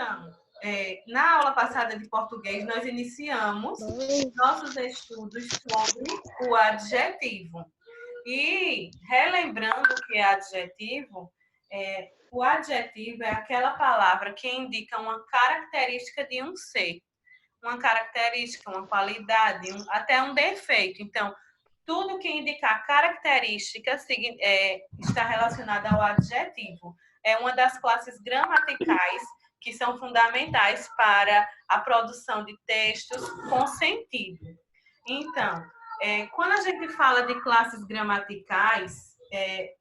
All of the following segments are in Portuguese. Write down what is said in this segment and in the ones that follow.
Então, na aula passada de português, nós iniciamos nossos estudos sobre o adjetivo. E, relembrando o que é adjetivo, o adjetivo é aquela palavra que indica uma característica de um ser. Uma característica, uma qualidade, até um defeito. Então, tudo que indicar característica está relacionado ao adjetivo. É uma das classes gramaticais que são fundamentais para a produção de textos com sentido. Então, quando a gente fala de classes gramaticais,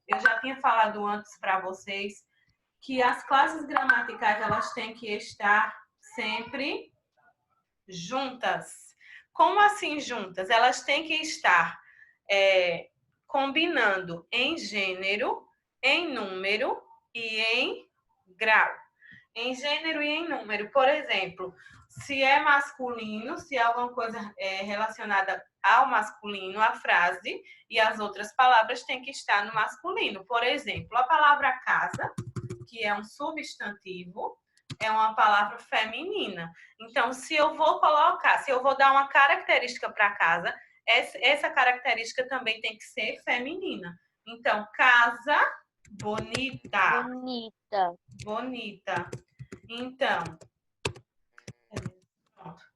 eu já tinha falado antes para vocês que as classes gramaticais elas têm que estar sempre juntas. Como assim juntas? Elas têm que estar combinando em gênero, em número e em grau. Em gênero e em número. Por exemplo, se é masculino, se é alguma coisa relacionada ao masculino, a frase e as outras palavras têm que estar no masculino. Por exemplo, a palavra casa, que é um substantivo, é uma palavra feminina. Então, se eu vou dar uma característica para casa, essa característica também tem que ser feminina. Então, casa bonita. Bonita. Então,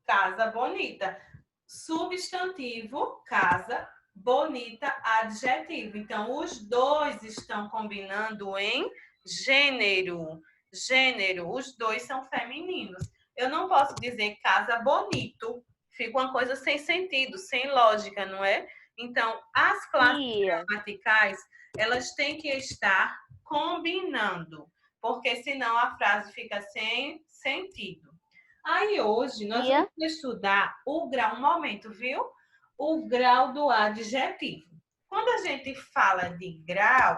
casa bonita. Substantivo, casa bonita, adjetivo. Então, os dois estão combinando em gênero. Gênero, os dois são femininos. Eu não posso dizer casa bonito. Fica uma coisa sem sentido, sem lógica, não é? Então, as classes gramaticais, elas têm que estar combinando, porque senão a frase fica sem sentido. Aí hoje nós vamos estudar o grau, um momento, viu? O grau do adjetivo. Quando a gente fala de grau,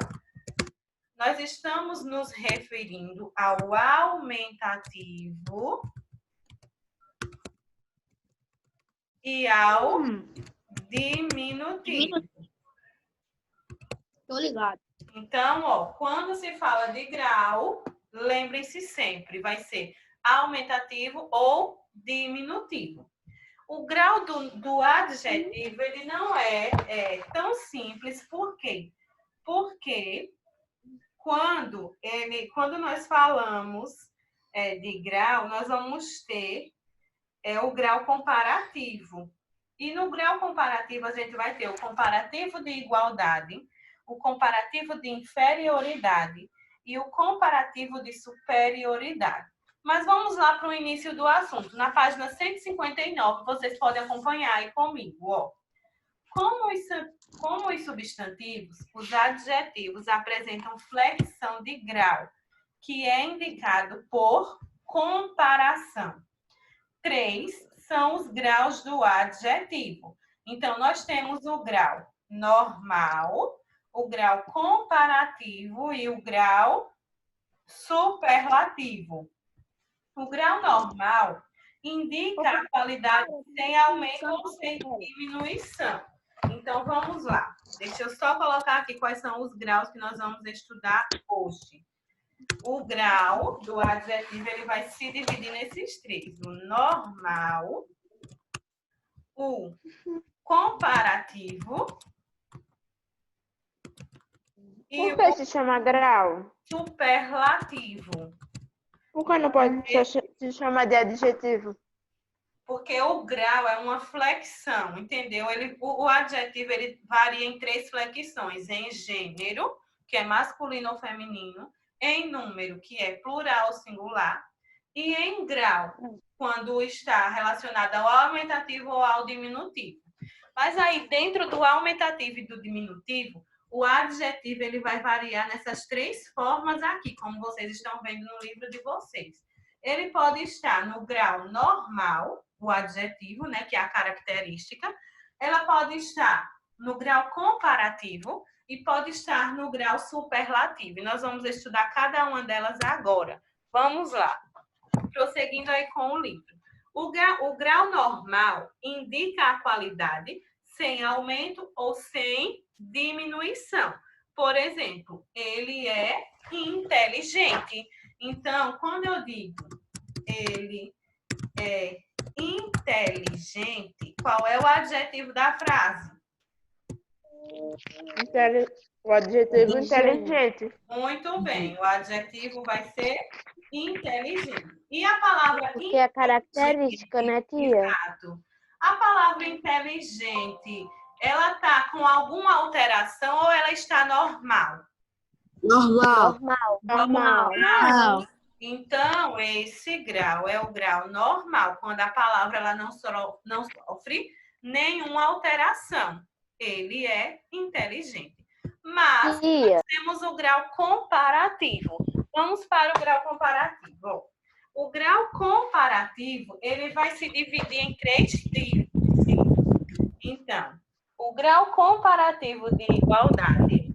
nós estamos nos referindo ao aumentativo e ao diminutivo. Tô ligado. Então, quando se fala de grau, lembrem-se sempre, vai ser aumentativo ou diminutivo. O grau do adjetivo, ele não é tão simples. Por quê? Porque quando nós falamos de grau, nós vamos ter o grau comparativo. E no grau comparativo, a gente vai ter o comparativo de igualdade, o comparativo de inferioridade e o comparativo de superioridade. Mas vamos lá para o início do assunto. Na página 159, vocês podem acompanhar aí comigo. Como os substantivos, os adjetivos apresentam flexão de grau, que é indicado por comparação. 3 são os graus do adjetivo. Então, nós temos o grau normal, o grau comparativo e o grau superlativo. O grau normal indica a qualidade sem aumento ou sem diminuição. Então, vamos lá. Deixa eu só colocar aqui quais são os graus que nós vamos estudar hoje. O grau do adjetivo ele vai se dividir nesses 3. O normal, o comparativo e Por que se chama grau? superlativo. Por que não pode se chamar de adjetivo? Porque o grau é uma flexão, entendeu? O adjetivo ele varia em 3 flexões. Em gênero, que é masculino ou feminino. Em número, que é plural ou singular. E em grau, quando está relacionado ao aumentativo ou ao diminutivo. Mas aí, dentro do aumentativo e do diminutivo, o adjetivo ele vai variar nessas 3 formas aqui, como vocês estão vendo no livro de vocês. Ele pode estar no grau normal, o adjetivo, né, que é a característica. Ela pode estar no grau comparativo e pode estar no grau superlativo. E nós vamos estudar cada uma delas agora. Vamos lá. Prosseguindo aí com o livro. O grau normal indica a qualidade sem aumento ou sem diminuição. Por exemplo, ele é inteligente. Então, quando eu digo ele é inteligente, qual é o adjetivo da frase? O adjetivo inteligente. Muito bem, o adjetivo vai ser inteligente. E a palavra Porque é característica, né, tia? Exato. A palavra inteligente, ela está com alguma alteração ou ela está normal? Normal. Normal. Então, esse grau é o grau normal, quando a palavra ela não sofre nenhuma alteração. Ele é inteligente. Mas Tia, nós temos o grau comparativo. Vamos para o grau comparativo. O grau comparativo, ele vai se dividir em 3 tipos. Então, o grau comparativo de igualdade,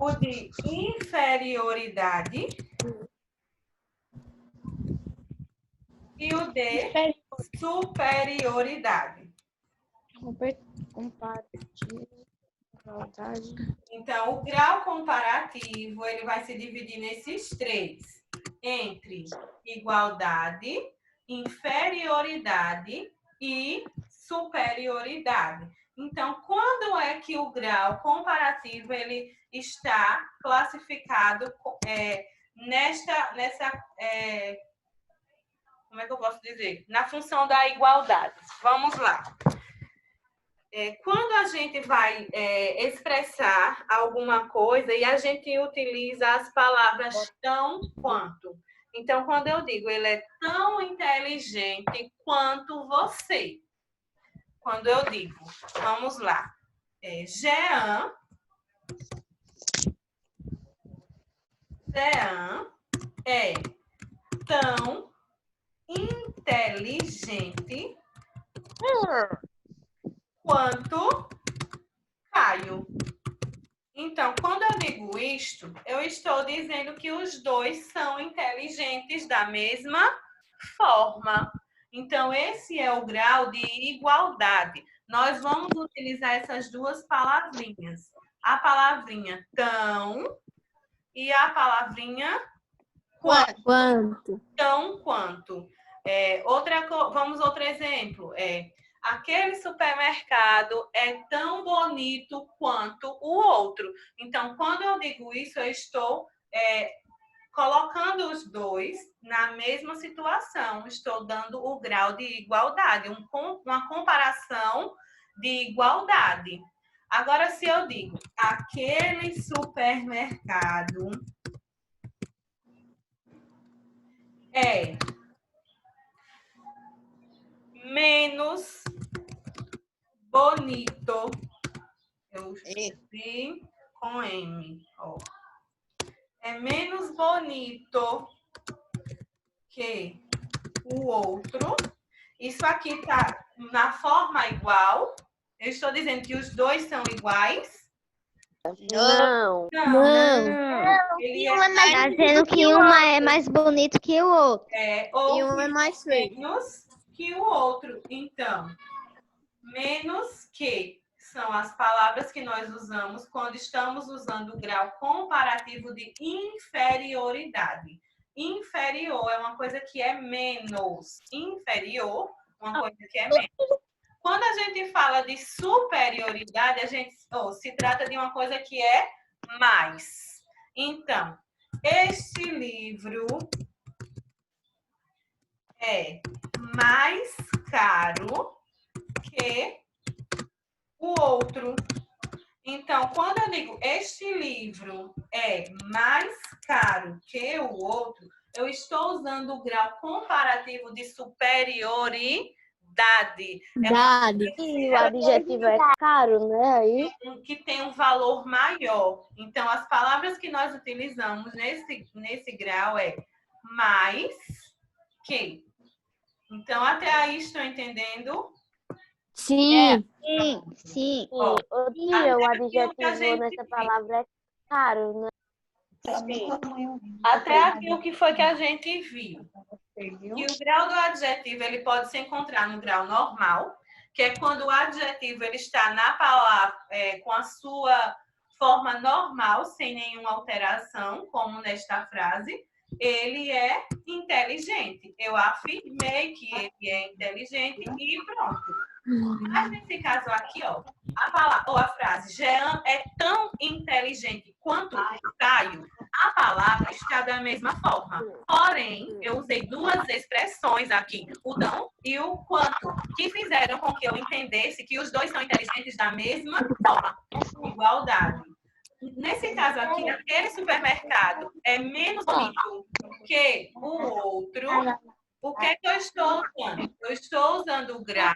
o de inferioridade e o de superioridade. Então, o grau comparativo, ele vai se dividir nesses 3, entre igualdade, inferioridade e superioridade. Então, quando é que o grau comparativo ele está classificado como é que eu posso dizer? Na função da igualdade. Vamos lá. Quando a gente vai expressar alguma coisa e a gente utiliza as palavras tão quanto. Então, quando eu digo ele é tão inteligente quanto você. Quando eu digo, vamos lá, Jean é tão inteligente quanto Caio. Então, quando eu digo isto, eu estou dizendo que os dois são inteligentes da mesma forma. Então, esse é o grau de igualdade. Nós vamos utilizar essas duas palavrinhas. A palavrinha tão e a palavrinha Quanto? tão quanto. Vamos outro exemplo. Aquele supermercado é tão bonito quanto o outro. Então, quando eu digo isso, eu estou colocando os dois na mesma situação. Estou dando o grau de igualdade, uma comparação de igualdade. Agora, se eu digo, aquele supermercado é menos bonito. Eu escrevi com M. Ó. É menos bonito que o outro. Isso aqui está na forma igual. Eu estou dizendo que os dois são iguais. não. Ele Tá dizendo que uma é mais bonito que o outro. ou E um é mais feio. menos que o outro. Então, menos que são as palavras que nós usamos quando estamos usando o grau comparativo de inferioridade. Inferior é uma coisa que é menos. Inferior, uma coisa que é menos. Quando a gente fala de superioridade, se trata de uma coisa que é mais. Então, este livro é mais caro que o outro. Então, quando eu digo este livro é mais caro que o outro, eu estou usando o grau comparativo de superioridade. E o adjetivo é caro, né? Aí. Que tem um valor maior. Então, as palavras que nós utilizamos nesse grau é mais que. Então, até aí estão entendendo? Sim. Sim. Ó, O adjetivo nessa palavra é caro, né? Até aqui o que foi que a gente viu. Que o grau do adjetivo ele pode se encontrar no grau normal, que é quando o adjetivo ele está na palavra com a sua forma normal, sem nenhuma alteração, como nesta frase, ele é inteligente. Eu afirmei que ele é inteligente e pronto. Mas nesse caso aqui, ó, a palavra, ou a frase, Jean é tão inteligente quanto Caio, a palavra está da mesma forma. Porém, eu usei duas expressões aqui, o tão e o quanto, que fizeram com que eu entendesse que os dois são inteligentes da mesma forma. Igualdade. Nesse caso aqui, aquele supermercado é menos bonito que o outro. O que é que eu estou usando? Eu estou usando o grau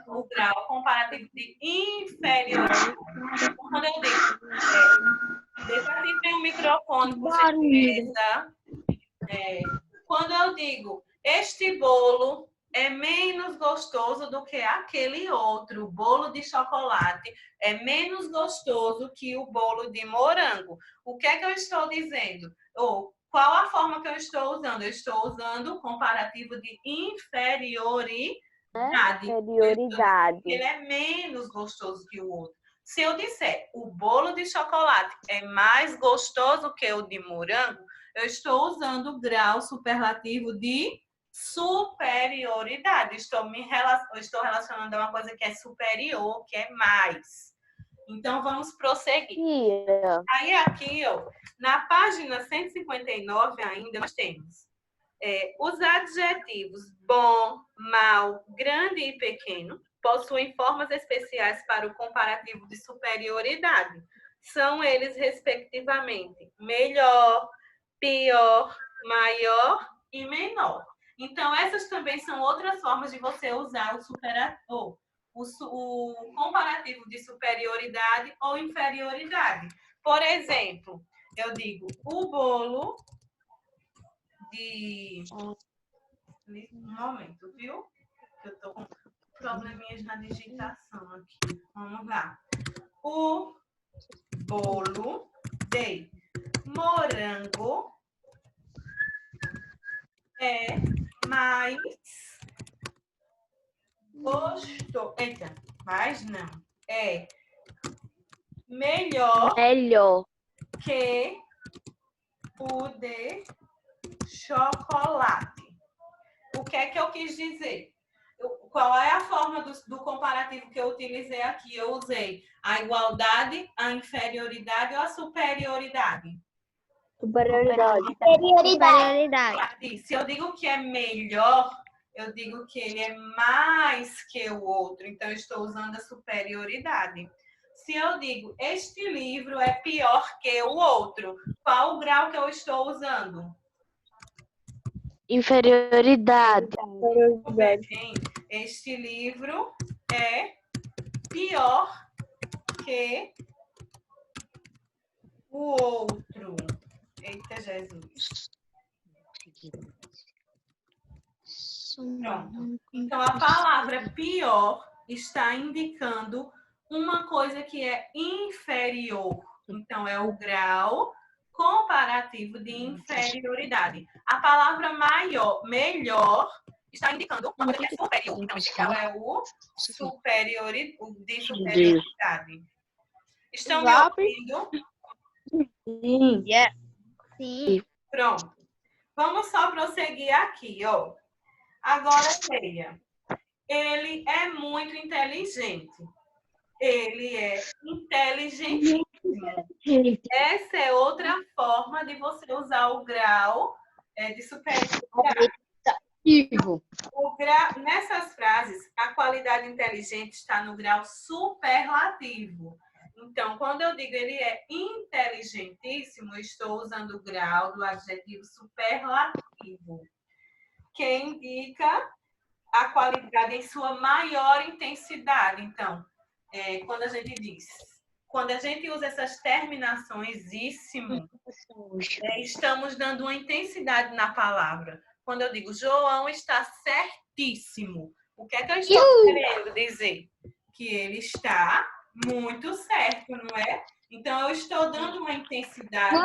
o grau comparativo de inferioridade. Quando eu digo, deixa eu abrir o microfone, por gentileza. Quando eu digo, este bolo é menos gostoso do que aquele outro, o bolo de chocolate é menos gostoso que o bolo de morango. O que é que eu estou dizendo? Qual a forma que eu estou usando? Eu estou usando o comparativo de inferioridade. Ele é menos gostoso que o outro. Se eu disser o bolo de chocolate é mais gostoso que o de morango, eu estou usando o grau superlativo de superioridade. Estou relacionando a uma coisa que é superior, que é mais. Então, vamos prosseguir. Aí, aqui, ó, na página 159 ainda, nós temos os adjetivos bom, mal, grande e pequeno possuem formas especiais para o comparativo de superioridade. São eles, respectivamente, melhor, pior, maior e menor. Então, essas também são outras formas de você usar o comparativo de superioridade ou inferioridade. Por exemplo, eu digo o bolo de... Um momento, viu? Eu estou com probleminhas na digitação aqui. Vamos lá. O bolo de morango é mais gostoso. Eita, mas não. É melhor que o de chocolate. O que é que eu quis dizer? Qual é a forma do comparativo que eu utilizei aqui? Eu usei a igualdade, a inferioridade ou a superioridade? Superioridade. Se eu digo que é melhor, eu digo que ele é mais que o outro. Então, eu estou usando a superioridade. Se eu digo, este livro é pior que o outro, qual o grau que eu estou usando? Inferioridade. Bem, este livro é pior que o outro. Eita, Jesus. Pronto. Então, a palavra pior está indicando uma coisa que é inferior. Então, é o grau comparativo de inferioridade. A palavra melhor, está indicando uma coisa que é superior. Então, é o de superioridade. Estão me ouvindo? Sim. Sim. Pronto. Vamos só prosseguir aqui, ó. Agora, leia. Ele é muito inteligente. Ele é inteligentíssimo. Essa é outra forma de você usar o grau de superioridade. Nessas frases, a qualidade inteligente está no grau superlativo. Então, quando eu digo ele é inteligentíssimo, eu estou usando o grau do adjetivo superlativo, que indica a qualidade em sua maior intensidade. Então, quando a gente usa essas terminações íssimo, estamos dando uma intensidade na palavra. Quando eu digo João está certíssimo, o que é que eu estou querendo dizer? Que ele está muito certo, não é? Então, eu estou dando uma intensidade.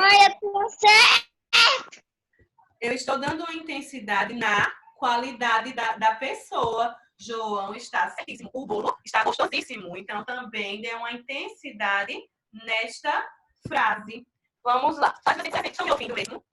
Eu estou dando uma intensidade na qualidade da pessoa. João está certíssimo. O bolo está gostosíssimo. Então, também deu uma intensidade nesta frase. Vamos lá. Estão me ouvindo mesmo?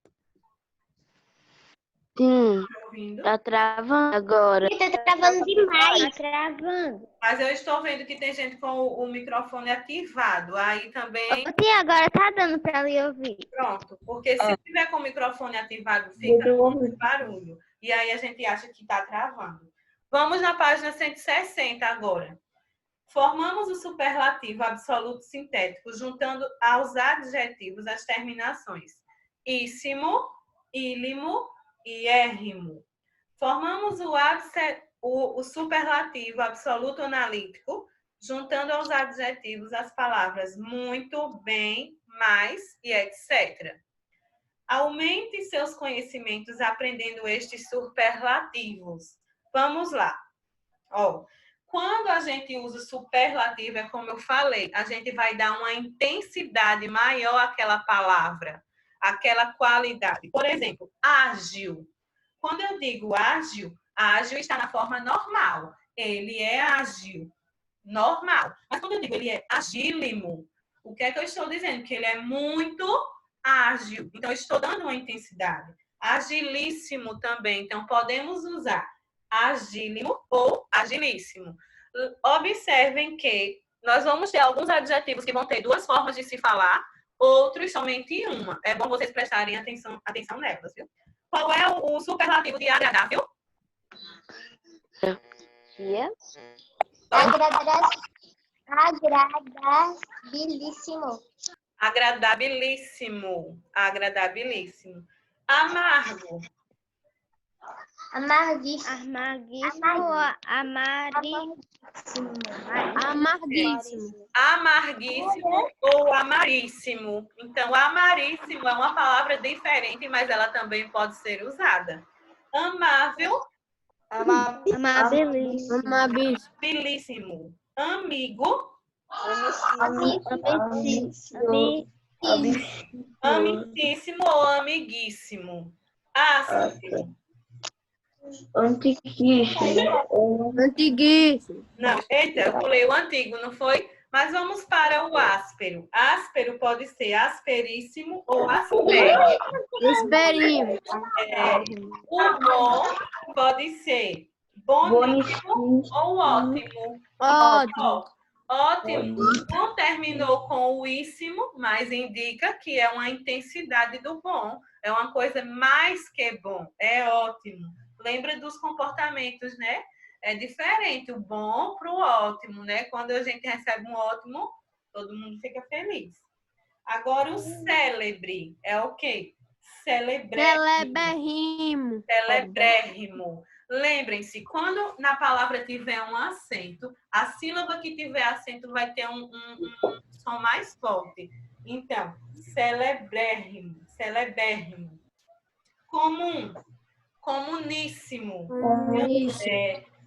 Sim, Estão me ouvindo? tá travando agora. Tá travando demais. Tá travando. Mas eu estou vendo que tem gente com o microfone ativado. Aí também, Sim, agora tá dando pra lhe ouvir. pronto. Porque se tiver com o microfone ativado, fica muito barulho. E aí a gente acha que está travando. Vamos na página 160 agora. Formamos o superlativo absoluto sintético, juntando aos adjetivos as terminações íssimo, ílimo e érrimo. Formamos o superlativo absoluto analítico, juntando aos adjetivos as palavras muito, bem, mais e etc. Aumente seus conhecimentos aprendendo estes superlativos. Vamos lá. Ó, quando a gente usa o superlativo, é como eu falei, a gente vai dar uma intensidade maior àquela palavra, àquela qualidade. Por exemplo, ágil. Quando eu digo ágil, ágil está na forma normal. Ele é ágil, normal. Mas quando eu digo ele é agílimo, o que é que eu estou dizendo? Que ele é muito ágil. Então, eu estou dando uma intensidade. Agilíssimo também. Então, podemos usar agílimo ou agilíssimo. Observem que nós vamos ter alguns adjetivos que vão ter duas formas de se falar, outros somente uma. É bom vocês prestarem atenção nelas, viu? Qual é o superlativo de agradável? Agradabilíssimo. Agradabilíssimo. Agradabilíssimo. Amargo. Amarguíssimo. Amarguíssimo. Amarguíssimo ou amaríssimo. Então, amaríssimo é uma palavra diferente, mas ela também pode ser usada. Amável. Amabilíssimo. Amabilíssimo. Amigo. Amicíssimo ou amiguíssimo. Áspero. Antiguíssimo. Não, eita, eu pulei o antigo, não foi? Mas vamos para o áspero. Áspero pode ser asperíssimo ou aspero. Esperimo. O bom pode ser boníssimo ou ótimo. Ótimo. Ótimo. Não terminou com o íssimo, mas indica que é uma intensidade do bom. É uma coisa mais que bom. É ótimo. Lembra dos comportamentos, né? É diferente o bom para o ótimo, né? Quando a gente recebe um ótimo, todo mundo fica feliz. Agora, o célebre é o quê? Celebrérrimo. Celebrérrimo. Lembrem-se, quando na palavra tiver um acento, a sílaba que tiver acento vai ter um som mais forte. Então, celebrérrimo, celebérrimo. Comum, comuníssimo.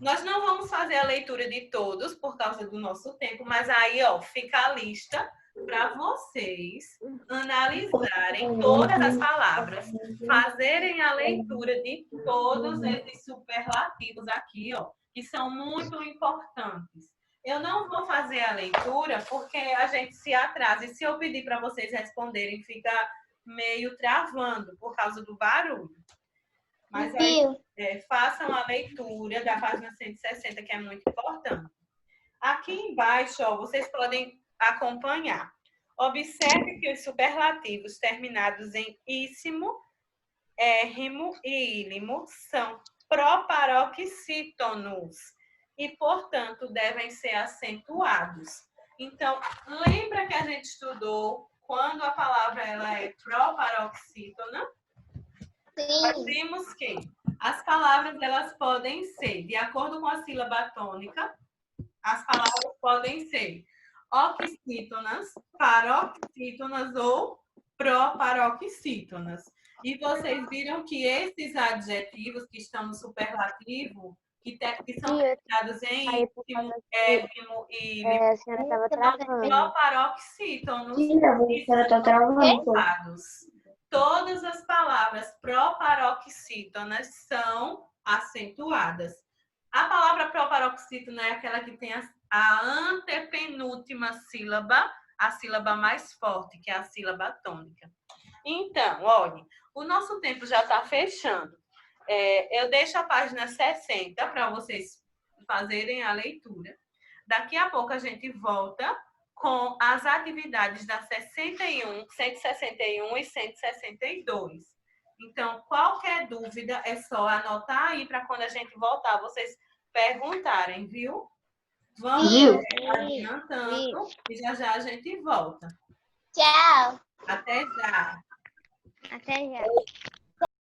Nós não vamos fazer a leitura de todos por causa do nosso tempo, mas aí, ó, fica a lista para vocês analisarem todas as palavras, fazerem a leitura de todos esses superlativos aqui, ó, que são muito importantes. Eu não vou fazer a leitura porque a gente se atrasa. E se eu pedir para vocês responderem, fica meio travando por causa do barulho. Mas aí, façam a leitura da página 160, que é muito importante. Aqui embaixo, ó, vocês podem acompanhar. Observe que os superlativos terminados em íssimo, érrimo e ílimo são proparoxítonos e, portanto, devem ser acentuados. Então, lembra que a gente estudou quando a palavra ela é proparoxítona? Nós vimos que as palavras elas podem ser, de acordo com a sílaba tônica, as palavras podem ser oxítonas, paroxítonas ou proparoxítonas. E vocês viram que esses adjetivos que estão no superlativo, que são terminados em íssimo, érrimo e A senhora estava travando. proparoxítonos. Todas as palavras proparoxítonas são acentuadas. A palavra proparoxítona é aquela que tem a antepenúltima sílaba a sílaba mais forte, que é a sílaba tônica. Então, olha, o nosso tempo já está fechando. Eu deixo a página 60 para vocês fazerem a leitura. Daqui a pouco a gente volta com as atividades da 61, 161 e 162. Então, qualquer dúvida é só anotar aí para quando a gente voltar, vocês perguntarem, viu? Vamos adiantando e já já a gente volta. Tchau. Até já. Até já.